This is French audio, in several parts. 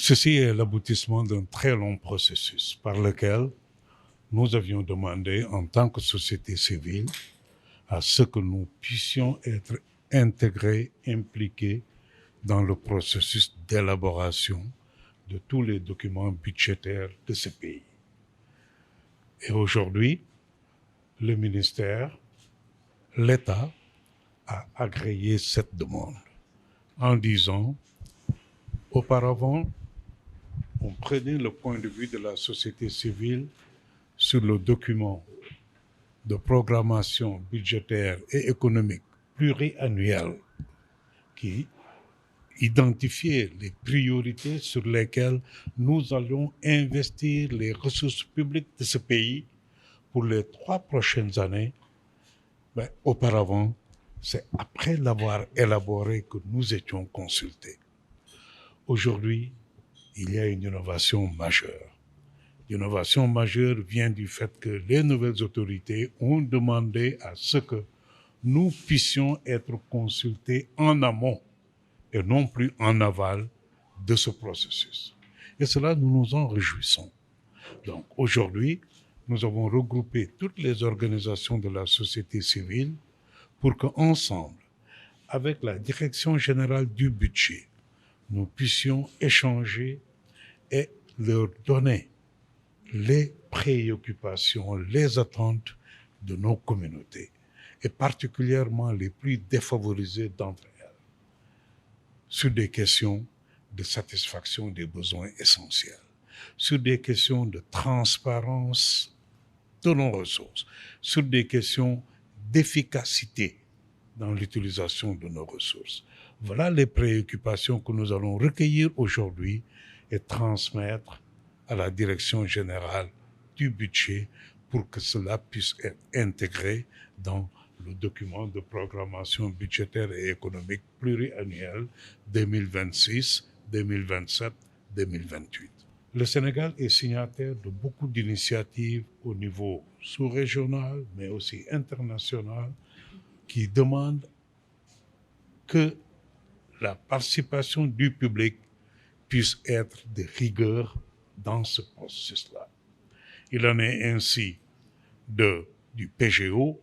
Ceci est l'aboutissement d'un très long processus par lequel nous avions demandé en tant que société civile à ce que nous puissions être intégrés, impliqués dans le processus d'élaboration de tous les documents budgétaires de ce pays. Et aujourd'hui, le ministère, l'État a agréé cette demande en disant, auparavant, on prenait le point de vue de la société civile sur le document de programmation budgétaire et économique pluriannuel qui identifiait les priorités sur lesquelles nous allons investir les ressources publiques de ce pays pour les 3 prochaines années. Mais auparavant, c'est après l'avoir élaboré que nous étions consultés. Aujourd'hui, il y a une innovation majeure. L'innovation majeure vient du fait que les nouvelles autorités ont demandé à ce que nous puissions être consultés en amont et non plus en aval de ce processus. Et cela, nous nous en réjouissons. Donc aujourd'hui, nous avons regroupé toutes les organisations de la société civile pour qu'ensemble, avec la Direction générale du budget, nous puissions échanger et leur donner les préoccupations, les attentes de nos communautés, et particulièrement les plus défavorisées d'entre elles, sur des questions de satisfaction des besoins essentiels, sur des questions de transparence de nos ressources, sur des questions d'efficacité dans l'utilisation de nos ressources. Voilà les préoccupations que nous allons recueillir aujourd'hui et transmettre à la Direction générale du budget pour que cela puisse être intégré dans le document de programmation budgétaire et économique pluriannuel 2026, 2027, 2028. Le Sénégal est signataire de beaucoup d'initiatives au niveau sous-régional, mais aussi international, qui demandent que la participation du public puisse être de rigueur dans ce processus-là. Il en est ainsi du PGO,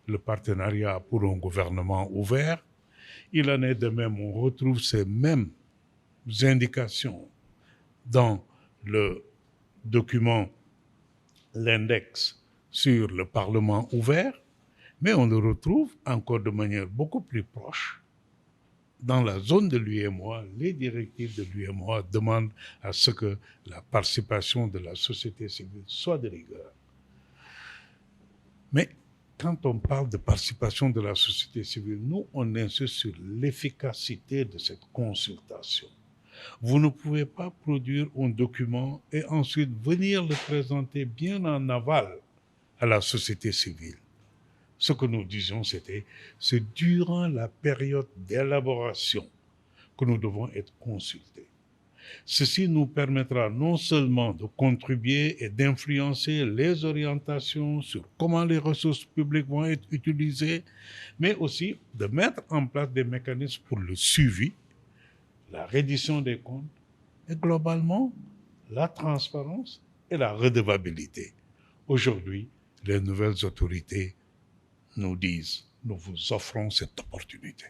le partenariat pour un gouvernement ouvert. Il en est de même, on retrouve ces mêmes indications dans le document, l'index sur le Parlement ouvert, mais on le retrouve encore de manière beaucoup plus proche. Dans la zone de l'UEMOA, les directives de l'UEMOA demandent à ce que la participation de la société civile soit de rigueur. Mais quand on parle de participation de la société civile, nous, on insiste sur l'efficacité de cette consultation. Vous ne pouvez pas produire un document et ensuite venir le présenter bien en aval à la société civile. Ce que nous disions, c'est durant la période d'élaboration que nous devons être consultés. Ceci nous permettra non seulement de contribuer et d'influencer les orientations sur comment les ressources publiques vont être utilisées, mais aussi de mettre en place des mécanismes pour le suivi, la reddition des comptes et globalement la transparence et la redevabilité. Aujourd'hui, les nouvelles autorités nous disent, nous vous offrons cette opportunité.